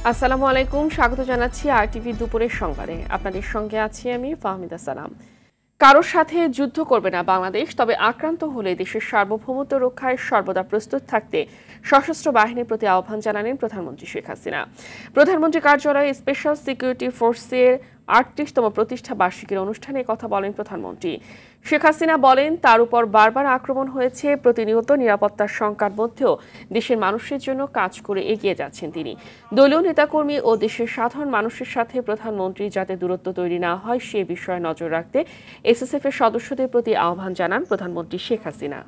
আসসালামু আলাইকুম, স্বাগত জানাচ্ছি আরটিভি দুপুরের সংবাদে। আপনাদের সঙ্গে আছি আমি ফাহমিদা সালাম। কারোর সাথে যুদ্ধ করবে না বাংলাদেশ, তবে আক্রান্ত হলে দেশের সার্বভৌমত্ব রক্ষায় সর্বদা প্রস্তুত থাকতে সশস্ত্র বাহিনীর প্রতি আহ্বান জানালেন প্রধানমন্ত্রী শেখ হাসিনা। প্রধানমন্ত্রী কার্যালয়ে স্পেশাল সিকিউরিটি ফোর্সের ৩৮তম প্রতিষ্ঠা বার্ষিকীর অনুষ্ঠানে কথা বলেন প্রধানমন্ত্রী। শেখ হাসিনা বলেন, তার উপর বারবার আক্রমণ হয়েছে, প্রতিনিয়ত নিরাপত্তার শঙ্কার মধ্যেও দেশের মানুষের জন্য কাজ করে এগিয়ে যাচ্ছেন তিনি। দলীয় নেতাকর্মী ও দেশের সাধারণ মানুষের সাথে প্রধানমন্ত্রী যাতে দূরত্ব তৈরি না হয় সে বিষয়ে নজর রাখতে এসএসএফ এর সদস্যদের প্রতি আহ্বান জানান প্রধানমন্ত্রী শেখ হাসিনা।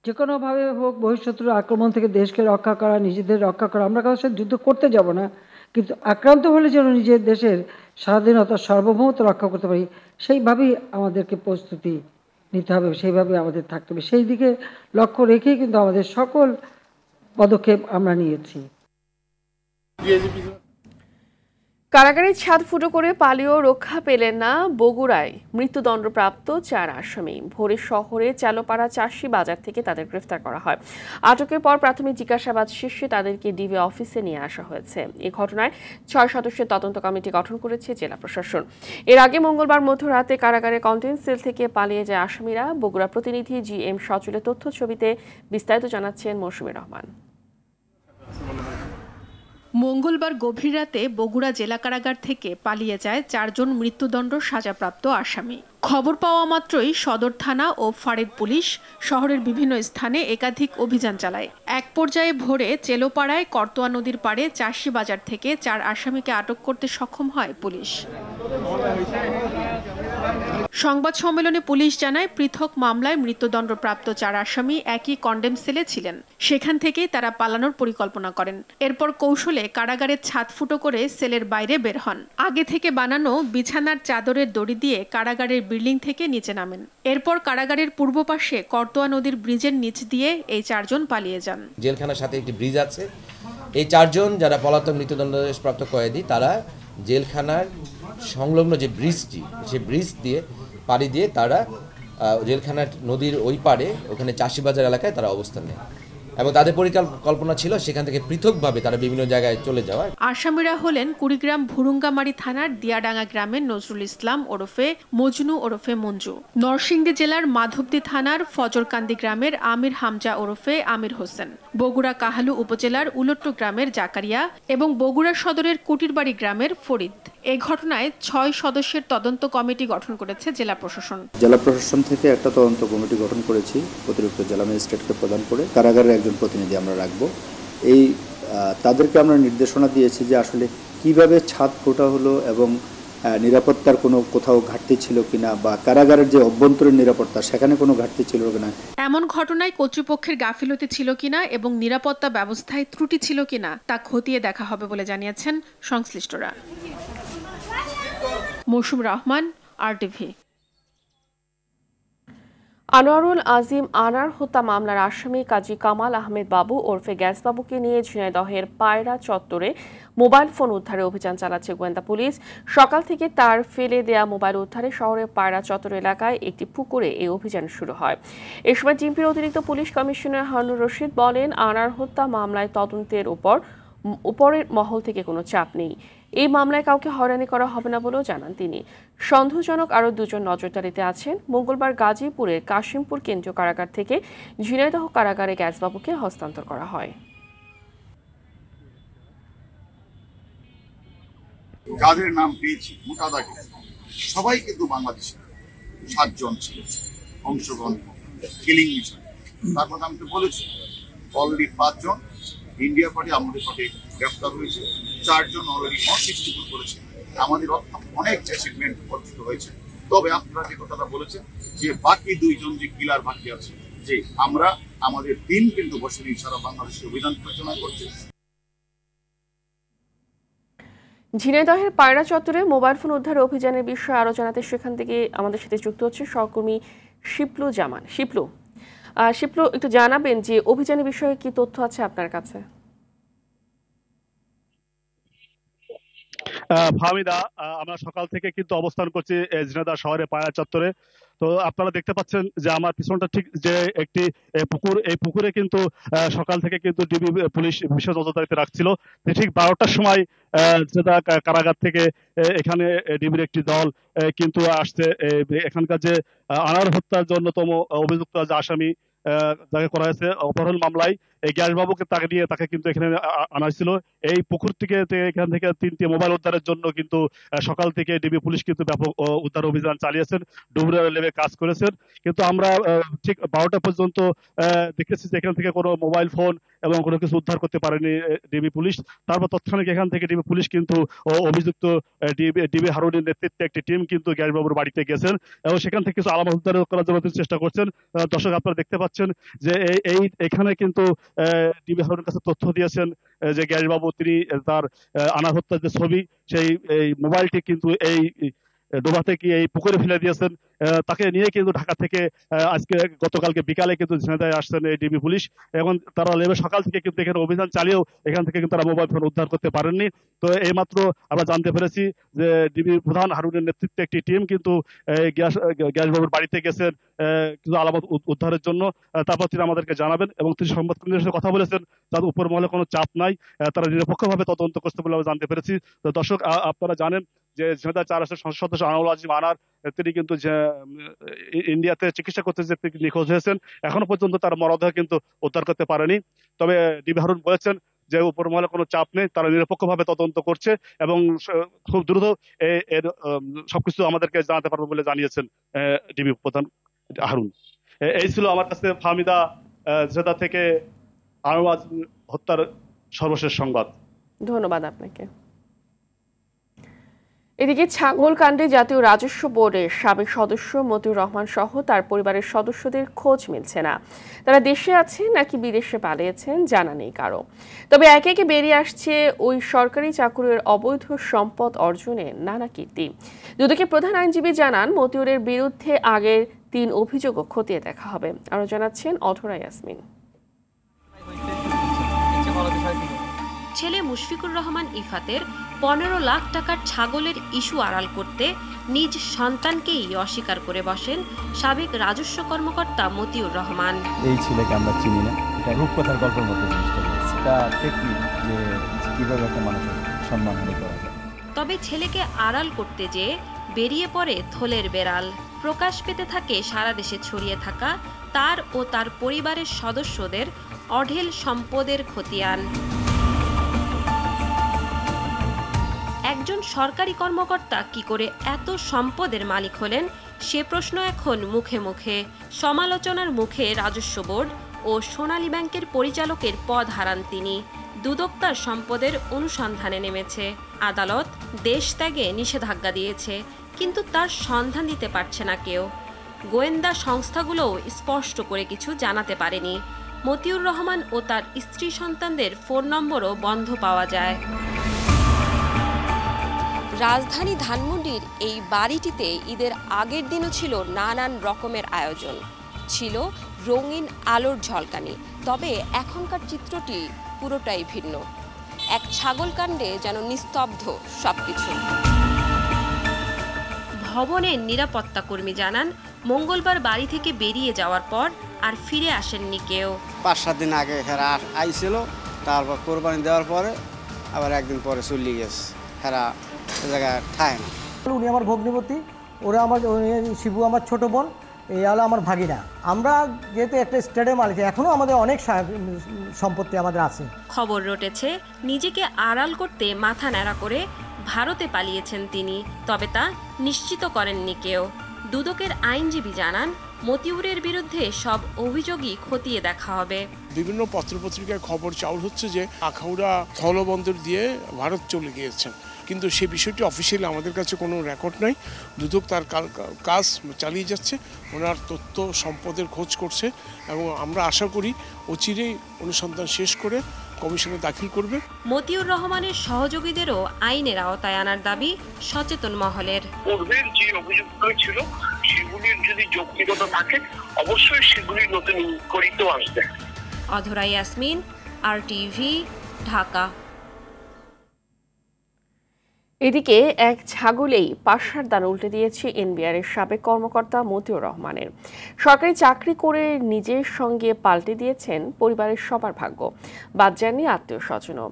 যে কোনোভাবে হোক বহিঃশত্রুর আক্রমণ থেকে দেশকে রক্ষা করা, নিজেদের রক্ষা করা। আমরা কারোর সাথে যুদ্ধ করতে যাব না, কিন্তু আক্রান্ত হলে যেন নিজের দেশের স্বাধীনতা সার্বভৌমত্ব রক্ষা করতে পারি, সেইভাবেই আমাদেরকে প্রস্তুতি নিতে হবে, সেইভাবে আমাদের থাকতে হবে। সেই দিকে লক্ষ্য রেখেই কিন্তু আমাদের সকল পদক্ষেপ আমরা নিয়েছি। কারাগারের ছাদ ফুটো করে পালিয়েও রক্ষা পেলেন না বগুড়ায় মৃত্যুদণ্ডপ্রাপ্ত ৪ আসামি। ভোরে শহরে চালোপাড়া চাষী বাজার থেকে তাদের গ্রেফতার করা হয়। আটকের পর প্রাথমিক জিজ্ঞাসাবাদ শেষে তাদেরকে ডিবি অফিসে নিয়ে আসা হয়েছে। এই ঘটনায় ৬ সদস্যের তদন্ত কমিটি গঠন করেছে জেলা প্রশাসন। এর আগে মঙ্গলবার মধ্যরাতে কারাগারের কন্টেইন সেল থেকে পালিয়ে যায় আসামিরা। বগুড়া প্রতিনিধি GM সচলের তথ্য ছবিতে বিস্তারিত জানাচ্ছেন মৌসুমী রহমান। মঙ্গলবার গভীর রাতে বগুড়া জেলা কারাগার থেকে পালিয়ে যায় ৪ জন মৃত্যুদণ্ড সাজাপ্রাপ্ত আসামি। খবর পাওয়া মাত্রই সদর থানা ও ফাঁড়ির পুলিশ শহরের বিভিন্ন স্থানে একাধিক অভিযান চালায়। এক পর্যায়ে ভোরে চেলোপাড়ায় করতোয়া নদীর পাড়ে চাষী বাজার থেকে ৪ আসামিকে আটক করতে সক্ষম হয় পুলিশ। সংবাদ সম্মেলনে পুলিশ জানায়, পৃথক মামলায় মৃত্যুদণ্ডপ্রাপ্ত ৪ আসামি একই কন্ডেম সেলে ছিলেন। সেখান থেকেই তারা পালানোর পরিকল্পনা করেন। এরপর কৌশলে কারাগারের ছাদ ফুটো করে সেলের বাইরে বের হন। আগে থেকে বানানো বিছানার চাদরের দড়ি দিয়ে কারাগারের বিল্ডিং থেকে নিচে নামেন। এরপর কারাগারের পূর্ব পাশে করতোয়া নদীর ব্রিজের নিচ দিয়ে এই ৪ জন পালিয়ে যান। জেলখানার সাথে একটি ব্রিজ আছে। এই ৪ জন যারা পলাতক মৃত্যুদণ্ডপ্রাপ্ত কয়েদি, তারা জেলখানার সংলগ্ন যে ব্রিজটি, সেই ব্রিজ দিয়ে পাড়ি দিয়ে তারা জেলখানার নদীর ওই পাড়ে, ওখানে চাষিবাজার এলাকায় তারা অবস্থান নেয় এবং তাদের পরিকল্পনা ছিল সেখান থেকে পৃথকভাবে তারা বিভিন্ন জায়গায় চলে যাওয়া। আসামিরা হলেন কুড়িগ্রাম ভুরুঙ্গামারি থানার দিয়াডাঙ্গা গ্রামের নজরুল ইসলাম ওরফে মজনু ওরফে মঞ্জু, নরসিংদী জেলার মাধবদী থানার ফজরকান্দি গ্রামের আমির হামজা ওরফে আমির হোসেন, বগুড়া কাহালু উপজেলার উলট্টু গ্রামের জাকারিয়া এবং বগুড়া সদরের কুটিরবাড়ি গ্রামের ফরিদ। এই ঘটনায় ৬ সদস্যের তদন্ত কমিটি গঠন করেছে জেলা প্রশাসন। জেলা প্রশাসন থেকে একটা তদন্ত কমিটি গঠন করেছি, অতিরিক্ত জেলা ম্যাজিস্ট্রেটকে প্রদান করে কারাগারের একজন প্রতিনিধি আমরা রাখবো। তাদেরকে আমরা নির্দেশনা দিয়েছি যে আসলে কিভাবে ছাদ ফোটা হলো এবং নিরাপত্তার কোনো কোথাও ঘাটতি ছিল কিনা, বা কারাগারের যে অভ্যন্তরীণ নিরাপত্তা সেখানে কোনো ঘাটতি ছিল কিনা, এমন ঘটনায় কর্তৃপক্ষের গাফিলতি ছিল কিনা এবং নিরাপত্তা ব্যবস্থায় ত্রুটি ছিল কিনা তা খতিয়ে দেখা হবে বলে জানিয়েছেন সংশ্লিষ্টরা। মৌসুমী রহমান, RTV। আনোয়ারুল আজিম আনার হত্যা মামলার আসামি কাজী কামাল আহমেদ বাবু ওরফে গ্যাস বাবুকে নিয়ে ঝিনাইদহের পায়রা চত্বরে মোবাইল ফোন উদ্ধারে অভিযান চালাচ্ছে গোয়েন্দা পুলিশ। সকাল থেকে তার ফেলে দেয়া মোবাইল উদ্ধারে শহরের পায়রা চত্বর এলাকায় একটি পুকুরে এই অভিযান শুরু হয়। এ সময় ডিএমপির অতিরিক্ত পুলিশ কমিশনার হারুনুর রশিদ বলেন, আনার হত্যা মামলায় তদন্তের উপরের মহল থেকে কোনো চাপ নেই। এই মামলায় কাউকে হয়রানি করা হবে না বলেও জানান তিনি। সন্দেহজনক আরও 2 জন নজরদারিতে আছেন। মঙ্গলবার গাজীপুরের কাশিমপুর কেন্দ্রীয় কারাগার থেকে ঝিনাইদহ কারাগারে গ্যাসবাবুকে হস্তান্তর করা হয়। যাদের নাম পেয়েছি মোটা দাগে সবাই কিন্তু বাংলাদেশে 7 জন ছিল অংশগ্রহণ কিলিং মিশন। তারপর আমি তো বলেছি অলরেডি 5 জন ইন্ডিয়া পার্টি আমাদের পার্টি গ্রেফতার হয়েছে, 4 জন অলরেডি অনসিক্সটিফুল করেছে। আমাদের অনেক অ্যাচিভমেন্ট অর্জিত হয়েছে। তবে আপনারা যে কথাটা বলেছেন যে বাকি 2 জন যে কিলার বাকি আছে, যে আমরা আমাদের টিম কিন্তু বসে নিয়ে সারা বাংলাদেশে অভিযান পরিচালনা করছে। ঝিনাইদহের পায়রা চত্বরে মোবাইল ফোন উদ্ধার অভিযানের বিষয়ে আরো জানাতে সেখান থেকে আমাদের সাথে যুক্ত হচ্ছে সহকর্মী শিপলু জামান। শিপলু, একটু জানাবেন যে অভিযানের বিষয়ে কি তথ্য আছে আপনার কাছে? ফাহমিদা, আমরা সকাল থেকে কিন্তু অবস্থান করছি ঝিনাইদহ শহরে পায়রা চত্বরে। তো আপনারা দেখতে পাচ্ছেন যে আমার পিছনটা ঠিক যে একটি পুকুর, এই পুকুরে কিন্তু সকাল থেকে কিন্তু ডিবি পুলিশ বিশেষ নজরদারিতে রাখছিল। ঠিক 12টার সময় ঝিনাইদহ কারাগার থেকে এখানে ডিবির একটি দল কিন্তু আসছে। এখানকার যে আনার হত্যার যে অন্যতম অভিযুক্ত যে আসামি যাকে করা হয়েছে অপহরণ মামলায়, এই গ্যাসবাবুকে তাকে নিয়ে তাকে কিন্তু এখানে আনা হয়েছিল। এই পুকুর থেকে এখান থেকে 3টি মোবাইল উদ্ধারের জন্য কিন্তু সকাল থেকে ডিবি পুলিশ কিন্তু ব্যাপক উদ্ধার অভিযান চালিয়েছেন, ডুবুরি লেভে কাজ করেছেন। কিন্তু আমরা ঠিক 12টা পর্যন্ত দেখেছি যে এখান থেকে কোনো মোবাইল ফোন এবং কোনো কিছু উদ্ধার করতে পারেনি ডিবি পুলিশ। তারপর তৎক্ষণাৎ এখান থেকে ডিবি পুলিশ কিন্তু অভিযুক্ত ডিবি হারুনের নেতৃত্বে একটি টিম কিন্তু গ্যাসবাবুর বাড়িতে গেছেন এবং সেখান থেকে কিছু আলামত উদ্ধার করার জন্য চেষ্টা করছেন। দর্শক আপনারা দেখতে পাচ্ছেন যে এখানে কিন্তু ডিবি হারুনের কাছে তথ্য দিয়েছেন যে গ্যাসবাবু তিনি তার আনার হত্যার যে ছবি, সেই মোবাইলটি কিন্তু এই ডোবা থেকে এই পুকুরে ফেলে দিয়েছেন। তাকে নিয়ে কিন্তু ঢাকা থেকে আজকে গতকালকে বিকালে কিন্তু ঝিনাইদহে আসছেন এই ডিবি পুলিশ এবং তারা লেবে সকাল থেকে কিন্তু এখানে অভিযান চালিয়েও এখান থেকে কিন্তু তারা মোবাইল ফোন উদ্ধার করতে পারেননি। তো এইমাত্র আমরা জানতে পেরেছি যে ডিবি প্রধান হারুনের নেতৃত্বে একটি টিম কিন্তু গ্যাসবাবুর বাড়িতে গেছেন কিছু আলামত উদ্ধারের জন্য। তারপর তিনি আমাদেরকে জানাবেন এবং তিনি সংবাদকর্মীদের সাথে কথা বলেছেন যাতে উপর মহলে কোনো চাপ নাই, তারা নিরপেক্ষভাবে তদন্ত করতে বলে আমরা জানতে পেরেছি। তো দর্শক আপনারা জানেন যে ঝিনাইদহ 4 আসনের সংসদ সদস্য আনোয়ার আজিম আনার তিনি কিন্তু ইন্ডিয়াতে চিকিৎসা করতে যে নিখোঁজ হয়েছেন, এখনো পর্যন্ত তার মরদেহ কিন্তু উদ্ধার করতে পারেনি। তবে ডিবি হারুন বলেছেন যে উপর মহলে কোনো চাপ নেই, তারা নিরপেক্ষভাবে তদন্ত করছে এবং খুব দ্রুত এর সবকিছু আমাদেরকে জানাতে পারবে বলে জানিয়েছেন ডিবি প্রধান হারুন। এই ছিল আমার কাছে ফাহমিদা ঝিনাইদহ থেকে আনোয়ার হত্যার সর্বশেষ সংবাদ। ধন্যবাদ আপনাকে। এদিকে ছাগল কাণ্ডে জাতীয় রাজস্ব বোর্ডের সাবেক সদস্য মতিউর রহমান সহ তার পরিবারের সদস্যদের খোঁজ মিলছে না। তারা দেশে আছেন নাকি বিদেশে পালিয়েছেন জানা নেই কারো। তবে একে একে বেরিয়ে আসছে ওই সরকারি চাকুরির অবৈধ সম্পদ অর্জনে নানা কীর্তি। দুদকের প্রধান আইনজীবী জানান মতিউরের বিরুদ্ধে আগের 3 অভিযোগও খতিয়ে দেখা হবে। আরো জানাচ্ছেন অধরা ইয়াসমিন। ছেলে মুশফিকুর রহমান ইফাতের 15 লাখ টাকার ছাগলের ইস্যু আড়াল করতে নিজ সন্তানকেই অস্বীকার করে বসেন সাবেক রাজস্ব কর্মকর্তা মতিউর রহমান। এই ছেলেকে আমরা চিনি না, এটা রূপকথার গল্পের মতো জিনিসটা বলছে, এটা টেকনিক যে কিভাবে একটা মানুষের সম্মানহানি করা যায়। তবে ছেলেকে আড়াল করতে যে বেরিয়ে পড়ে থলের বেড়াল। প্রকাশ পেতে থাকে সারা দেশে ছড়িয়ে থাকা তার ও তার পরিবারের সদস্যদের অঢেল সম্পদের খতিয়ান। একজন সরকারি কর্মকর্তা কি করে এত সম্পদের মালিক হলেন সে প্রশ্ন এখন মুখে মুখে। সমালোচনার মুখে রাজস্ব বোর্ড ও সোনালী ব্যাংকের পরিচালকের পদ হারান তিনি। দুদক তার সম্পদের অনুসন্ধানে নেমেছে। আদালত দেশ ত্যাগে নিষেধাজ্ঞা দিয়েছে, কিন্তু তার সন্ধান দিতে পারছে না কেউ। গোয়েন্দা সংস্থাগুলোও স্পষ্ট করে কিছু জানাতে পারেনি। মতিউর রহমান ও তার স্ত্রী সন্তানদের ফোন নম্বরও বন্ধ পাওয়া যায়। রাজধানী ধানমন্ডির এই বাড়িটিতে ঈদের আগের দিনও ছিল নানান রকমের আয়োজন, ছিল রঙিন আলোর ঝলকানি। তবে এখনকার চিত্রটি পুরোটাই ভিন্ন। এক ছাগল কাণ্ডে যেন নিস্তব্ধ সবকিছু। ভবনের নিরাপত্তা কর্মী জানান মঙ্গলবার বাড়ি থেকে বেরিয়ে যাওয়ার পর আর ফিরে আসেননি কেউ। 5-7 দিন আগে হেরা আইছিল, তারপর কোরবানি দেওয়ার পরে আবার একদিন পরে চলে গেছে। হেরা জায়গায় থাকে না। উনি আমার ভগ্নিপতি, ওরা আমার শিবু আমার ছোট বোন, এই হলো আমার ভাগিনা। আমরা যেহেতু একটা স্টেডিয়াম আছে, এখনো আমাদের অনেক সম্পত্তি আমাদের আছে। খবর রটেছে নিজেকে আড়াল করতে মাথা ন্যাড়া করে ভারতে পালিয়েছেন তিনি, তবে তা নিশ্চিত করেননি কেউ। দুদকের আইনজীবী জানান মতিউরের বিরুদ্ধে সব অভিযোগই খতিয়ে দেখা হবে। বিভিন্ন পত্রপত্রিকায় খবর চাউর হচ্ছে যে আখাউড়া স্থলবন্দর দিয়ে ভারত চলে গিয়েছেন, কিন্তু সে বিষয়টি অফিসিয়ালি আমাদের কাছে কোনো রেকর্ড নাই। দুদক তার কাজ চালিয়ে যাচ্ছে, ওনার তথ্য সম্পদের খোঁজ করছে এবং আমরা আশা করি অচিরেই অনুসন্ধান শেষ করে কমিশনে দাখিল করবে। মতিউর রহমানের সহযোগীদেরও আইনের আওতায় আনার দাবি সচেতন মহলের। পূর্বের যে অভিযোগগুলো ছিল সেগুলির যদি যৌক্তিকতা থাকে অবশ্যই সেগুলি নতুন করিতেও আসবে। অধরা ইয়াসমিন, RTV, ঢাকা। এদিকে এক ছাগলেই পাশার দান উল্টে দিয়েছে এনবিআরের সাবেক কর্মকর্তা মতিউর রহমানের। সরকারি চাকরি করে নিজের সঙ্গে পাল্টে দিয়েছেন পরিবারের সবার ভাগ্য, বাদ যায়নি আত্মীয় স্বজনও।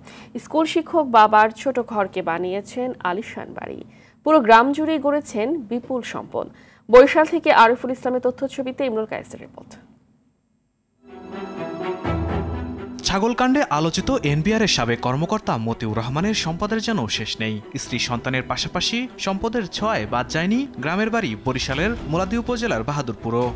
স্কুল শিক্ষক বাবার ছোট ঘরকে বানিয়েছেন আলিশান বাড়ি, পুরো গ্রাম জুড়ে গড়েছেন বিপুল সম্পদ। বরিশাল থেকে আরিফুল ইসলামের তথ্যছবিতে ইমরুল কায়েসের রিপোর্ট। ছাগলকাণ্ডে আলোচিত এনবিআরের সাবেক কর্মকর্তা মতিউর রহমানের সম্পদের যেন শেষ নেই। স্ত্রী সন্তানের পাশাপাশি সম্পদের ছোঁয়ায় বাদ যায়নি গ্রামের বাড়ি বরিশালের মোলাদি উপজেলার বাহাদুরপুরও।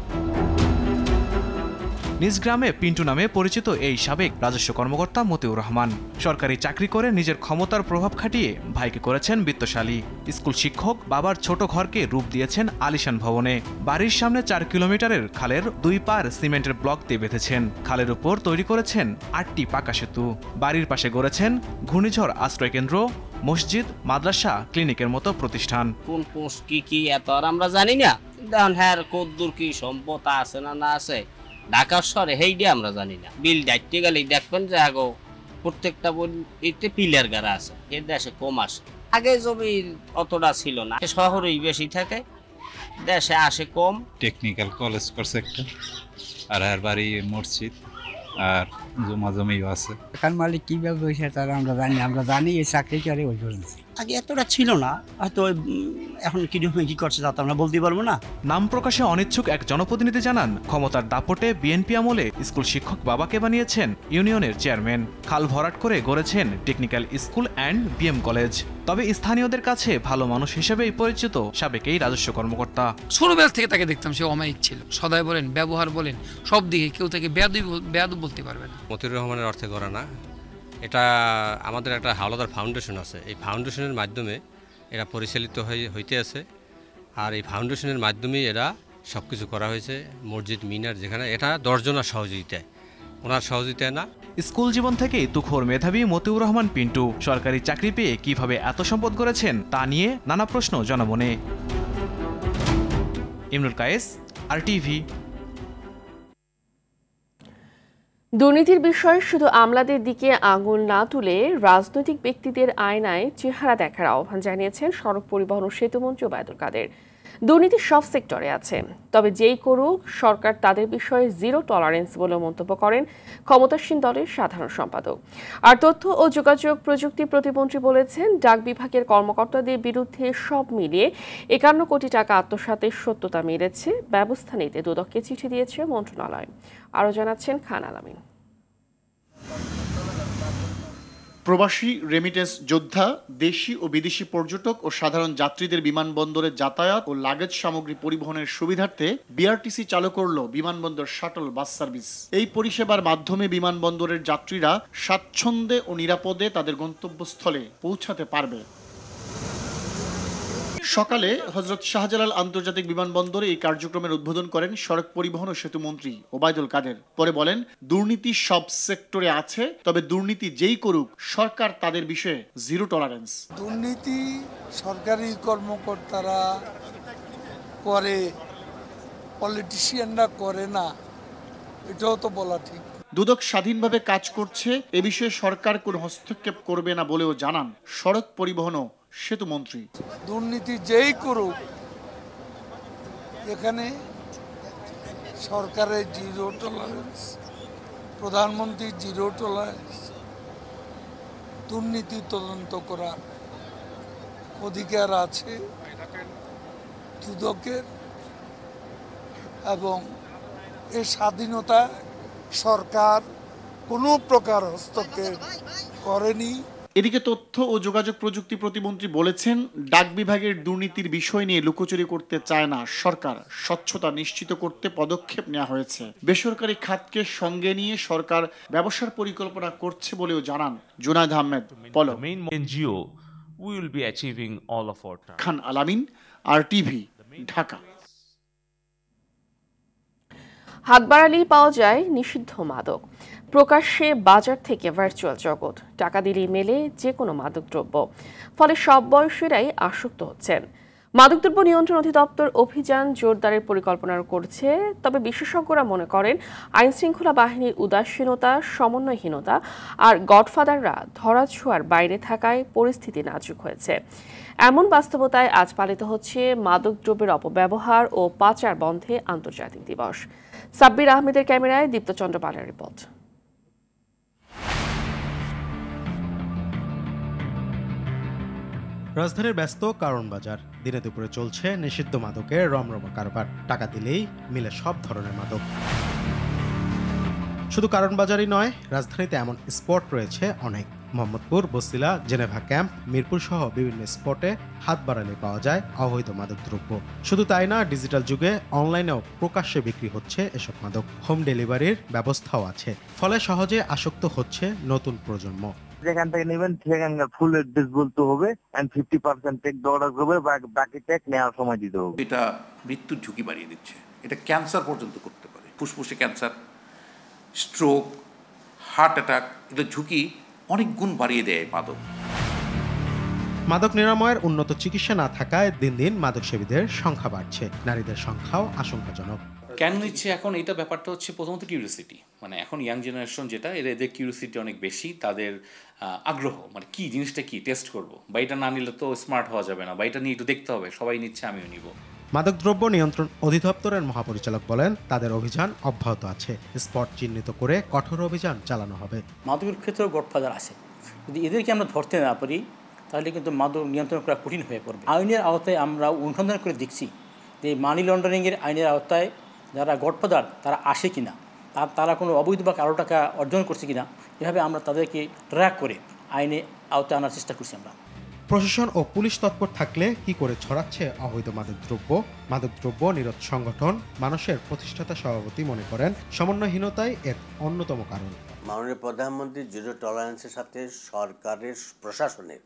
নিজ গ্রামে পিন্টু নামে পরিচিত এই সাবেক রাজস্ব কর্মকর্তা মতিউর রহমান সরকারি চাকরি করে নিজের ক্ষমতার প্রভাব খাটিয়ে ভাইকে করেছেন বিত্তশালী। স্কুল শিক্ষক বাবার ছোট ঘরকে রূপ দিয়েছেন আলিশান ভবনে। বাড়ির সামনে 4 কিলোমিটারের খালের 2 পার সিমেন্টের ব্লক দিয়ে বেঁধেছেন। খালের উপর তৈরি করেছেন 8টি পাকা সেতু। বাড়ির পাশে গড়েছেন ঘূর্ণিঝড় আশ্রয় কেন্দ্র, মসজিদ, মাদ্রাসা, ক্লিনিকের মতো প্রতিষ্ঠান। কোন পোস্ট কি এত আর আমরা জানি না। দেখুন হ্যাঁ কদ্দুর কি সম্পদ আছে না আছে ঢাকার শহরে হেইডে আমরা জানি না। বিল ডাইতে গেলে দেখবেন যে আগো প্রত্যেকটা এতে পিলার গাড়া আছে, এর দেশে কম আসে। আগে জমি অতটা ছিল না, শহরেই বেশি থাকে, দেশে আসে কম। টেকনিক্যাল কলেজ করছে একটা, আর আর বাড়ি মসজিদ আর জমা জমিও আছে। এখান মালিক কিভাবে হয়েছে তারা আমরা জানি এই চাকরি করে ওই পর্যন্ত। আগে এতটা ছিল না, হয়তো এখন কিরকম কি করছে তা আমরা বলতে পারবো না। নাম প্রকাশে অনিচ্ছুক এক জনপ্রতিনিধি জানান, ক্ষমতার দাপটে বিএনপি আমলে স্কুল শিক্ষক বাবাকে বানিয়েছেন ইউনিয়নের চেয়ারম্যান। খাল ভরাট করে গড়েছেন technical school and BM college. তবে স্থানীয়দের কাছে ভালো মানুষ হিসেবেই পরিচিত সাবেক এই রাজস্ব কর্মকর্তা। ছোটবেলা থেকে তাকে দেখতাম, সে অমায়িক ছিল। সদাই বলেন, ব্যবহার বলেন, সব দিকে কেউ তাকে বেয়াদব বলতে পারবে না। মতিউর রহমানের অর্থে গড়া না, এটা আমাদের একটা হাওলাদার ফাউন্ডেশন আছে। এই ফাউন্ডেশনের মাধ্যমে এরা পরিচালিত হইতে আছে, আর এই ফাউন্ডেশনের মাধ্যমেই এরা সব কিছু করা হয়েছে। মসজিদ মিনার যেখানে, এটা 10 জনের সহযোগিতায়, ওনার সহযোগিতায় না। স্কুল জীবন থেকেই তুখোর মেধাবী মতিউর রহমান পিন্টু সরকারি চাকরি পেয়ে কিভাবে এত সম্পদ গড়েছেন তা নিয়ে নানা প্রশ্ন জনমনে। ইমরুল কায়েস, আরটিভি। দুর্নীতির বিষয়ে শুধু আমলাদের দিকে আঙুল না তুলে রাজনৈতিক ব্যক্তিদের আয়নায় চেহারা দেখার আহ্বান জানিয়েছেন সড়ক পরিবহন ও সেতুমন্ত্রী ওবায়দুল কাদের। দুর্নীতি সব সেক্টরে আছে, তবে যেই করুক সরকার তাদের বিষয়ে জিরো টলারেন্স বলে মন্তব্য করেন ক্ষমতাসীন দলের সাধারণ সম্পাদক। আর তথ্য ও যোগাযোগ প্রযুক্তি প্রতিমন্ত্রী বলেছেন, ডাক বিভাগের কর্মকর্তাদের বিরুদ্ধে সব মিলিয়ে 51 কোটি টাকা আত্মসাতের সত্যতা মিলেছে। ব্যবস্থা নিতে দুদককে চিঠি দিয়েছে মন্ত্রণালয়। আরও জানাচ্ছেন খান আলামিন। প্রবাসী রেমিটেন্স যোদ্ধা, দেশি ও বিদেশি পর্যটক ও সাধারণ যাত্রীদের বিমানবন্দরে যাতায়াত ও লাগেজ সামগ্রী পরিবহনের সুবিধার্থে বিআরটিসি চালু করল বিমানবন্দর শাটল বাস সার্ভিস। এই পরিষেবার মাধ্যমে বিমানবন্দরের যাত্রীরা স্বাচ্ছন্দ্যে ও নিরাপদে তাদের গন্তব্যস্থলে পৌঁছাতে পারবে। সকালে হযরত শাহজালাল আন্তর্জাতিক বিমানবন্দরে এই কার্যক্রমের উদ্বোধন করেন সড়ক পরিবহন ও সেতু মন্ত্রী ওবায়দুল কাদের। পরে বলেন, দুর্নীতি সব সেক্টরে আছে, তবে দুর্নীতি যেই করুক সরকার তাদের বিষয়ে জিরো টলারেন্স। দুর্নীতি সরকারি কর্মকর্তারা করে, পলিটিশিয়ানরা করে না, এটাও তো বলা ঠিক। দুদক স্বাধীনভাবে কাজ করছে, এ বিষয়ে সরকার কোনো হস্তক্ষেপ করবে না বলেও জানান সড়ক পরিবহন ও সেতু মন্ত্রী। দুর্নীতি যেই করুক এখানে সরকারের জিরো টলারেন্স, প্রধানমন্ত্রী জিরো টলারেন্স, দুর্নীতি তদন্ত করার অধিকার আছে দুদকের, এবং এই স্বাধীনতা সরকার কোনো প্রকার হস্তক্ষেপ করেনি। এদিকে তথ্য ও যোগাযোগ প্রযুক্তি প্রতিমন্ত্রী বলেছেন, ডাক বিভাগের দুর্নীতির বিষয় নিয়ে লুকোচুরি করতে চায় না সরকার। স্বচ্ছতা নিশ্চিত করতে পদক্ষেপ নেওয়া হয়েছে। বেসরকারি খাতকে সঙ্গে নিয়ে সরকার ব্যবসার পরিকল্পনা করছে বলেও জানান জুনায়েদ আহমেদ পলক। খান আলামিন, আরটিভি, ঢাকা। হাত বাড়ালেই পাওয়া যায় নিষিদ্ধ মাদক। প্রকাশ্যে বাজার থেকে ভার্চুয়াল জগৎ, টাকা দিলেই মেলে যে কোনো মাদক দ্রব্য। ফলে সব বয়সীরাই আসক্ত হচ্ছেন। মাদকদ্রব্য নিয়ন্ত্রণ অধিদপ্তর অভিযান জোরদারের পরিকল্পনা করছে, তবে বিশেষজ্ঞরা মনে করেন আইনশৃঙ্খলা বাহিনীর উদাসীনতা, সমন্বয়হীনতা আর গডফাদাররা ধরাছোঁয়ার বাইরে থাকায় পরিস্থিতি নাজুক হয়েছে। এমন বাস্তবতায় আজ পালিত হচ্ছে মাদকদ্রব্যের অপব্যবহার ও পাচার বন্ধে আন্তর্জাতিক দিবস। সাব্বির আহমেদের ক্যামেরায় দীপ্তচন্দ্র পালের রিপোর্ট। রাজধানীর ব্যস্ত কারণ বাজার, দিনে দুপুরে চলছে নিষিদ্ধ মাদকের রমরমা কারবার। টাকা দিলেই মিলে সব ধরনের মাদক। শুধু কারণ বাজারই নয়, রাজধানীতে এমন স্পট রয়েছে অনেক। মোহাম্মদপুর, বসিলা, জেনেভা ক্যাম্প, মিরপুর সহ বিভিন্ন স্পটে হাত বাড়ালে পাওয়া যায় অবৈধ মাদকদ্রব্য। শুধু তাই না, ডিজিটাল যুগে অনলাইনেও প্রকাশ্যে বিক্রি হচ্ছে এসব মাদক। হোম ডেলিভারির ব্যবস্থাও আছে, ফলে সহজে আসক্ত হচ্ছে নতুন প্রজন্ম। যেখান থেকে নেবেন সেখানকার ফুল অ্যাড্রেস বলতে হবে এন্ড 50% টেক অর্ডার করবে, বাকি টেক নেওয়ার সময় দিতে হবে। এটা মৃত্যুর ঝুঁকি বাড়িয়ে দিচ্ছে। এটা ক্যান্সার পর্যন্ত করতে পারে, ফুসফুসে ক্যান্সার, স্ট্রোক, হার্ট অ্যাটাক, এটা ঝুঁকি অনেক গুণ বাড়িয়ে দেয় মাদক। মাদক নিরাময়ের উন্নত চিকিৎসা না থাকায় দিন দিন মাদক সেবীদের সংখ্যা বাড়ছে। নারীদের সংখ্যাও আশঙ্কাজনক। কেন নিচ্ছে এখন এটা ব্যাপারটা হচ্ছে প্রথমত কিউরিওসিটি, মানে এখন ইয়াং জেনারেশন যেটা এদের কিউরিওসিটি অনেক বেশি, তাদের আগ্রহ, মানে কি জিনিসটা কি টেস্ট করব, বা এটা না নিলে তো স্মার্ট হওয়া যাবে না, বা এটা নিয়ে একটু দেখতে হবে, সবাই নিচ্ছে আমিও নিব। মাদকদ্রব্য নিয়ন্ত্রণ অধিদপ্তরের মহাপরিচালক বলেন, তাদের অভিযান অব্যাহত আছে। স্পট চিহ্নিত করে কঠোর অভিযান চালানো হবে। মাদকের ক্ষেত্রেও গডফাদার আছে, যদি এদেরকে আমরা ধরতে না পারি তাহলে কিন্তু মাদক নিয়ন্ত্রণ করা কঠিন হয়ে পড়বে। আইনের আওতায় আমরা অনুসন্ধান করে দেখছি যে মানি লন্ডারিংয়ের আইনের আওতায় যারা গডফাদার তারা আসে কিনা, তারা কোনো অবৈধ বা কারো টাকা অর্জন করছে কিনা, এভাবে আমরা তাদেরকে ট্র্যাক করে আইনে আওতায় আনার চেষ্টা করছি আমরা। প্রশাসন ও পুলিশ তৎপর থাকলে কি করে ছড়াচ্ছে অবৈধ মাদকদ্রব্য? মাদকদ্রব্য নিরোধ সংগঠন মানুষের প্রতিষ্ঠাতা সভাপতি মনে করেন সমন্বয়হীনতাই এর অন্যতম কারণ। মাননীয় প্রধানমন্ত্রী জিরো টলারেন্সের সাথে সরকারের প্রশাসনের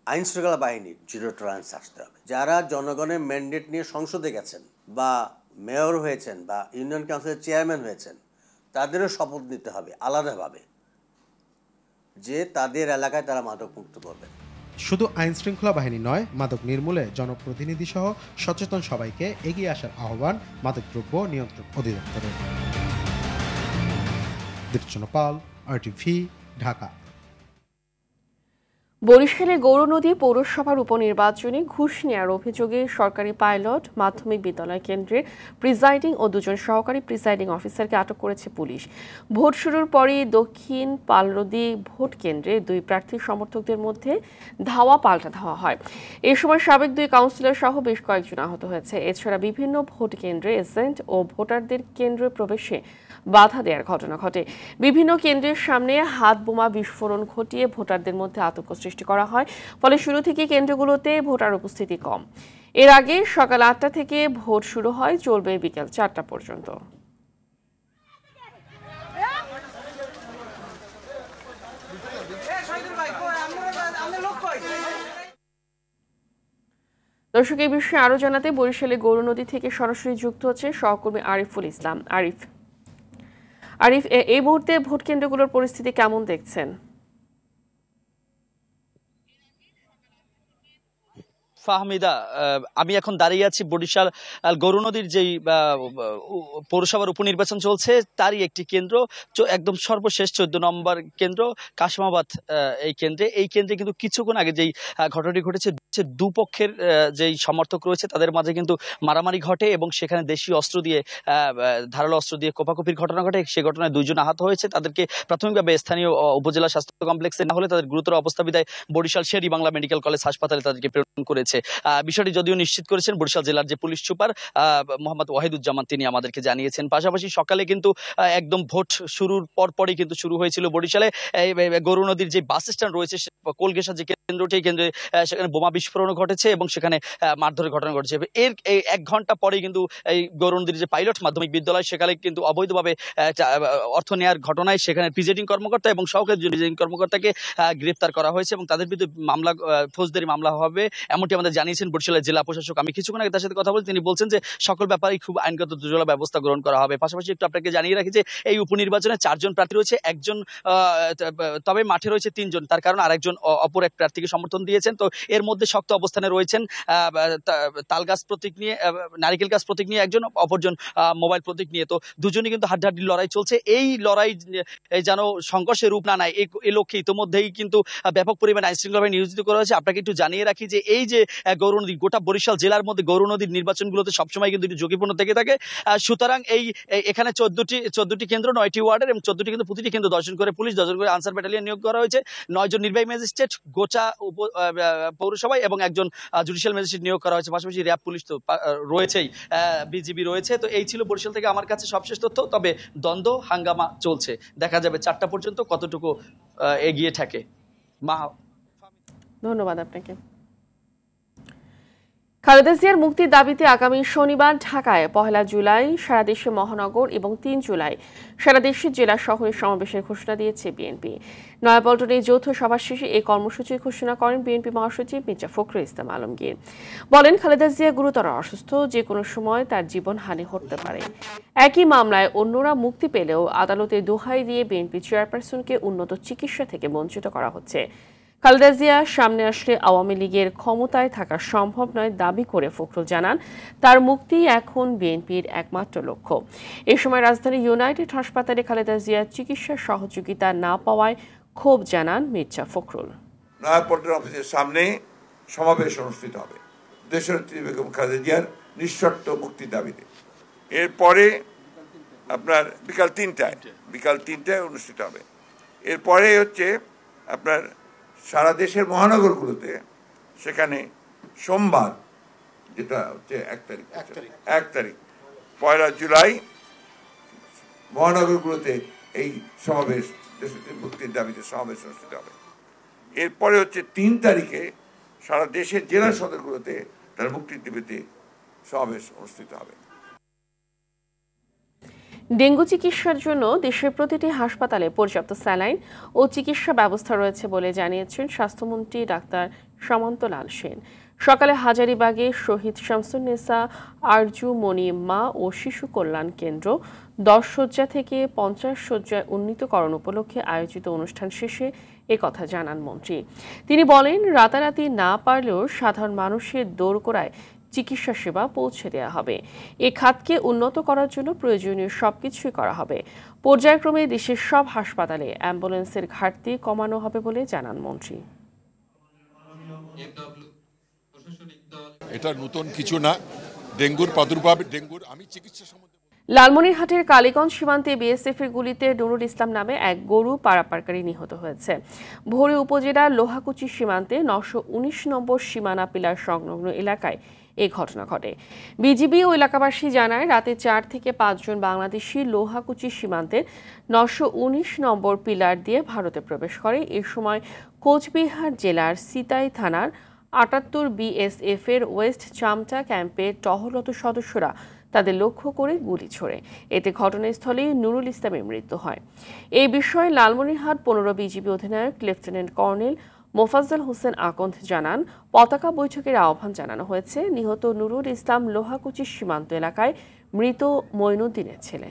আইন শৃঙ্খলা বাহিনীর জিরো টলারেন্স আসতে হবে। যারা জনগণের ম্যান্ডেট নিয়ে সংসদে গেছেন বা মেয়র হয়েছেন বা ইউনিয়ন কাউন্সিলের চেয়ারম্যান হয়েছেন, তাদেরও শপথ নিতে হবে আলাদাভাবে যে তাদের এলাকায় তারা মাদক মুক্ত করবেন। শুধু আইন শৃঙ্খলা বাহিনী নয়, মাদক নির্মূলে জনপ্রতিনিধি সহ সচেতন সবাইকে এগিয়ে আসার আহ্বান মাদকদ্রব্য নিয়ন্ত্রণ অধিদপ্তরের। দীপ্তচন্দ্র পাল, RTV, ঢাকা। বরিশালে গৌরনদী পৌরসভার উপনির্বাচনে ঘুষ নেওয়ার অভিযোগে সরকারি পাইলট মাধ্যমিক বিদ্যালয় কেন্দ্রের প্রিজাইডিং ও দুজন সহকারী প্রিজাইডিং অফিসারকে আটক করেছে পুলিশ। ভোট শুরুর পরই দক্ষিণ পালনদী ভোট কেন্দ্রে দুই প্রার্থীর সমর্থকদের মধ্যে ধাওয়া পাল্টা ধাওয়া হয়। এ সময় সাবেক দুই কাউন্সিলর সহ বেশ কয়েকজন আহত হয়েছে। এছাড়া বিভিন্ন ভোট কেন্দ্রে এজেন্ট ও ভোটারদের কেন্দ্রে প্রবেশে বাধা দেওয়ার ঘটনা ঘটে। বিভিন্ন কেন্দ্রের সামনে হাত বোমা বিস্ফোরণ ঘটিয়ে ভোটারদের মধ্যে আতঙ্ক সৃষ্টি করা হয়। ফলে শুরু থেকে কেন্দ্রগুলোতে ভোটার উপস্থিতি কম। এর আগে সকাল 8টা থেকে ভোট শুরু হয়, চলবে বিকেল 4টা পর্যন্ত। দর্শক, এই বিষয়ে আরো জানাতে বরিশালে গৌরনদী থেকে সরাসরি যুক্ত হচ্ছে সহকর্মী আরিফুল ইসলাম। আরিফ, এই মুহূর্তে ভোট কেন্দ্রগুলোর পরিস্থিতি কেমন দেখছেন? ফাহমিদা, আমি এখন দাঁড়িয়ে আছি বরিশাল গৌরনদীর যেই পৌরসভার উপনির্বাচন চলছে তারই একটি কেন্দ্র, একদম সর্বশেষ 14 নম্বর কেন্দ্র কাশমাবাদ। এই কেন্দ্রে কিন্তু কিছুক্ষণ আগে যেই ঘটনাটি ঘটেছে, দুপক্ষের যেই সমর্থক রয়েছে তাদের মাঝে কিন্তু মারামারি ঘটে এবং সেখানে দেশীয় অস্ত্র দিয়ে ধারালো অস্ত্র দিয়ে কোপাকুপির ঘটনা ঘটে। সে ঘটনায় 2 জন আহত হয়েছে। তাদেরকে প্রাথমিকভাবে স্থানীয় উপজেলা স্বাস্থ্য কমপ্লেক্সে না হলে তাদের গুরুতর অবস্থা বিধায় বরিশাল শের ই বাংলা মেডিকেল কলেজ হাসপাতালে তাদেরকে প্রেরণ করেছে। বিষয়টি যদিও নিশ্চিত করেছেন বরিশাল জেলার যে পুলিশ সুপার মোহাম্মদ ওয়াহিদুজ্জামান, তিনি আমাদেরকে জানিয়েছেন। পাশাপাশি সকালে কিন্তু একদম ভোট শুরুর পরপরই কিন্তু শুরু হয়েছিল বরিশালে গৌরনদীর যে বাস স্ট্যান্ড রয়েছে, কোলগেশা যে কেন্দ্রটি, কেন্দ্রে সেখানে বোমা বিস্ফোরণ ঘটেছে এবং সেখানে মারধরের ঘটনা ঘটেছে। এর 1 ঘন্টা পরেই কিন্তু এই গৌরনদীর যে পাইলট মাধ্যমিক বিদ্যালয়, সেখানে কিন্তু অবৈধভাবে অর্থ নেওয়ার ঘটনায় সেখানে প্রিজাইডিং কর্মকর্তা এবং সহকারী প্রিজাইডিং কর্মকর্তাকে গ্রেফতার করা হয়েছে এবং তাদের বিরুদ্ধে ফৌজদারি মামলা হবে এমনটি আমাদের জানিয়েছেন বরিশালের জেলা প্রশাসক। আমি কিছুক্ষণ আগে তার সাথে কথা বলি, তিনি বলছেন যে সকল ব্যাপারেই খুব আইনগত জোরালো ব্যবস্থা গ্রহণ করা হবে। পাশাপাশি একটু আপনাকে জানিয়ে রাখি যে এই উপনির্বাচনে 4 জন প্রার্থী রয়েছে, একজন তবে মাঠে রয়েছে 3 জন, তার কারণ আরেকজন অপর এক প্রার্থীকে সমর্থন দিয়েছেন। তো এর মধ্যে শক্ত অবস্থানে রয়েছেন তাল গাছ প্রতীক নিয়ে, নারিকেল গাছ প্রতীক নিয়ে একজন, অপরজন মোবাইল প্রতীক নিয়ে। তো দুজনই কিন্তু হাড্ডাহাড্ডি লড়াই চলছে। এই লড়াই যেন সংঘর্ষের রূপ না নেয় এই লক্ষ্যে ইতিমধ্যেই কিন্তু ব্যাপক পরিমাণে আইন শৃঙ্খলা বাহিনী নিয়োজিত করা হয়েছে। আপনাকে একটু জানিয়ে রাখি যে এই যে গৌরনদী, গোটা বরিশাল জেলার মধ্যে গৌরনদীর নির্বাচনগুলোতে সবসময় কিন্তু ঝুঁকিপূর্ণ থেকে থাকে। সুতরাং এখানে 14টি কেন্দ্র, 9টি ওয়ার্ডের এবং 14টি কিন্তু প্রতিটি কেন্দ্র দর্শন করে পুলিশ, 10 জন করে আনসার ব্যাটালিয়ন নিয়োগ করা হয়েছে। 9 জন নির্বাহী ম্যাজিস্ট্রেট গোচা পৌরসভায় এবং একজন জুডিশিয়াল ম্যাজিস্ট্রেট নিয়োগ করা হয়েছে। পাশাপাশি র্যাব পুলিশ তো রয়েছেই, বিজিবি রয়েছে। তো এই ছিল বরিশাল থেকে আমার কাছে সবশেষ তথ্য। তবে দ্বন্দ্ব হাঙ্গামা চলছে, দেখা যাবে 4টা পর্যন্ত কতটুকু এগিয়ে থাকে। ধন্যবাদ আপনাকে। খালেদা জিয়ার মুক্তির দাবিতে আগামী শনিবার ঢাকায় 1 জুলাই সারা দেশে মহানগর এবং 3 জুলাই সারা দেশের জেলা শহরে সমাবেশের ঘোষণা দিয়েছে বিএনপি। নয়াপল্টনে যৌথ সভা শেষে এই কর্মসূচির ঘোষণা করেন বিএনপি মহাসচিব মির্জা ফখরুল ইসলাম আলমগীর। বলেন, খালেদা জিয়া গুরুতর অসুস্থ, যে কোনো সময় তার জীবনহানি হতে পারে। একই মামলায় অন্যরা মুক্তি পেলেও আদালতে দোহাই দিয়ে বিএনপি চেয়ারপারসনকে উন্নত চিকিৎসা থেকে বঞ্চিত করা হচ্ছে। খালেদা জিয়া সামনে আসলে আওয়ামী লীগের ক্ষমতায় থাকা সম্ভব নয় দাবি করে ফখরুল জানান, তার মুক্তি এখন বিএনপির একমাত্র লক্ষ্য। এ সময় রাজধানীর ইউনাইটেড হাসপাতালে খালেদা জিয়ার চিকিৎসার সহযোগিতা না পাওয়ায় ক্ষোভ জানান মির্জা ফখরুল। নয়াপল্টন অফিসের সামনে সমাবেশ অনুষ্ঠিত হবে দেশনেত্রী বেগম খালেদা জিয়ার নিঃশর্ত মুক্তির দাবিতে। এরপরে আপনার বিকাল 3টায় অনুষ্ঠিত হবে। এরপরে হচ্ছে আপনার সারা দেশের মহানগরগুলোতে, সেখানে সোমবার, যেটা হচ্ছে 1 তারিখ 1 জুলাই মহানগরগুলোতে এই সমাবেশ, দেশনেত্রী মুক্তির দাবিতে সমাবেশ অনুষ্ঠিত হবে। এরপরে হচ্ছে 3 তারিখে সারা দেশের জেলা সদরগুলোতে তার মুক্তির দাবিতে সমাবেশ অনুষ্ঠিত হবে। ডেঙ্গু চিকিৎসার জন্য দেশের প্রতিটি হাসপাতালে পর্যাপ্ত স্যালাইন ও চিকিৎসা ব্যবস্থা রয়েছে বলে জানিয়েছেন স্বাস্থ্যমন্ত্রী ডাক্তার সামন্ত লাল সেন। সকালে হাজারীবাগে শহীদ শামসুন্নেসা আরজু মনি মা ও শিশু কল্যাণ কেন্দ্র 10 শয্যা থেকে 50 শয্যায় উন্নীতকরণ উপলক্ষে আয়োজিত অনুষ্ঠান শেষে একথা জানান মন্ত্রী। তিনি বলেন, রাতারাতি না পারলেও সাধারণ মানুষের দোরগোড়ায় চিকিৎসা সেবা পৌঁছে দেওয়া হবে। এ খাতকে উন্নত করার জন্য প্রয়োজনীয় সবকিছুই করা হবে। পর্যায়ক্রমে দেশের সব হাসপাতালে অ্যাম্বুলেন্সের ঘাটতি কমানো হবে বলে জানান মন্ত্রী। এটা নতুন কিছু না, ডেঙ্গুর প্রাদুর্ভাব, আমি চিকিৎসা সম্বন্ধে লালমনিরহাটের কালীগঞ্জ সীমান্তে বিএসএফের গুলিতে নুরুল ইসলাম নামে এক গরু পারাপারকারী নিহত হয়েছে। ভোরে উপজেলার লোহাকুচি সীমান্তে 919 নম্বর সীমানা পিলার সংলগ্ন এলাকায় এই ঘটনা ঘটে। বিজিবি ও এলাকাবাসী জানায়, রাতে 4 থেকে 5 জন বাংলাদেশি লোহাকুচি সীমান্তের 919 নম্বর পিলার দিয়ে ভারতে প্রবেশ করে। এ সময় কোচবিহার জেলার সিতাই থানার 78 বিএসএফ এর ওয়েস্ট চামটা ক্যাম্পের টহলরত সদস্যরা তাদের লক্ষ্য করে গুলি ছোড়ে। এতে ঘটনাস্থলেই নুরুল ইসলামের মৃত্যু হয়। এই বিষয়ে লালমনিরহাট 15 বিজিবি অধিনায়ক লেফটেন্যান্ট কর্নেল মোফাজ্জল হোসেন আকন্দ জানান, পতাকা বৈঠকের আহ্বান জানানো হয়েছে। নিহত নুরুল ইসলাম লোহাকুচি সীমান্ত এলাকায় মৃত মঈনুদ্দিনের ছেলে।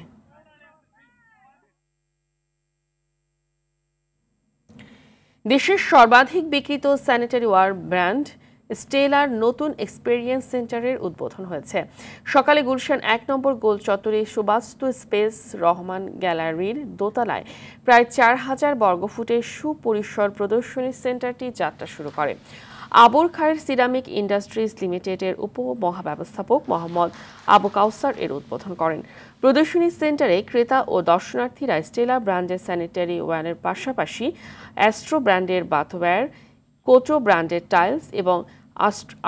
দেশের সর্বাধিক বিক্রিত স্যানিটারি ওয়্যার ব্র্যান্ড স্টেলার নতুন এক্সপেরিয়েন্স সেন্টারের উদ্বোধন হয়েছে। সকালে গুলশান 1 নম্বর গোল চত্বরে সুবাস্তু স্পেস রহমান গ্যালারির দোতলায় প্রায় 4000 বর্গফুটের সুপরিসর প্রদর্শনী সেন্টারটি যাত্রা শুরু করে। আবুল খায়ের সিরামিক ইন্ডাস্ট্রিজ লিমিটেডের উপমহাব্যবস্থাপক মোহাম্মদ আবু কাউসার এর উদ্বোধন করেন। প্রদর্শনী সেন্টারে ক্রেতা ও দর্শনার্থীরা স্টেলা ব্র্যান্ডের স্যানিটারি ওয়্যারের পাশাপাশি অ্যাস্ট্রো ব্র্যান্ডের বাথওয়্যার, কোটো ব্র্যান্ডের টাইলস এবং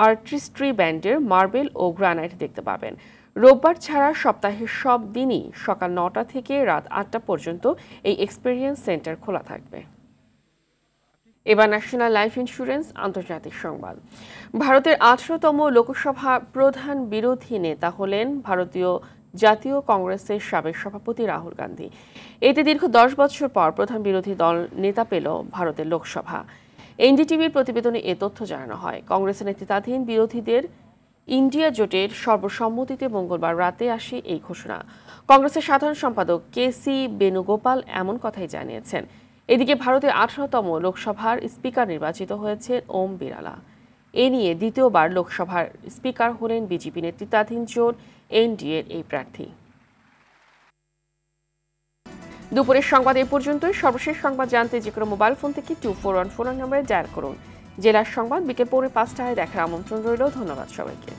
আর্টিস্ট্রি ব্র্যান্ডের মার্বেল ও গ্রানাইট দেখতে পাবেন। রোববার ছাড়া সপ্তাহের সব দিনই সকাল 9টা থেকে রাত 8টা পর্যন্ত এই এক্সপেরিয়েন্স সেন্টার খোলা থাকবে। এবার ন্যাশনাল লাইফ ইন্স্যুরেন্স আন্তর্জাতিক সংবাদ। ভারতের 18তম লোকসভা প্রধান বিরোধী নেতা হলেন ভারতীয় জাতীয় কংগ্রেসের সাবেক সভাপতি রাহুল গান্ধী। এতে দীর্ঘ 10 বছর পর প্রধান বিরোধী দল নেতা পেল ভারতের লোকসভা। এনডিটিভির প্রতিবেদনে এ তথ্য জানানো হয়। কংগ্রেসের নেতৃত্বাধীন বিরোধীদের ইন্ডিয়া জোটের সর্বসম্মতিতে মঙ্গলবার রাতে আসে এই ঘোষণা। কংগ্রেসের সাধারণ সম্পাদক কেসি বেণুগোপাল এমন কথাই জানিয়েছেন। এদিকে ভারতের 18তম লোকসভার স্পিকার নির্বাচিত হয়েছে ওম বিড়লা। এ নিয়ে দ্বিতীয়বার লোকসভার স্পিকার হলেন বিজেপি নেতৃত্বাধীন জোট এনডিএর এই প্রার্থী। দুপুরের সংবাদ এ পর্যন্তই। সর্বশেষ সংবাদ জানতে যে কোনো মোবাইল ফোন থেকে 2414 নম্বরে ডায়াল করুন। জেলার সংবাদ বিকেল 5:30টায় দেখার আমন্ত্রণ রইল। ধন্যবাদ সবাইকে।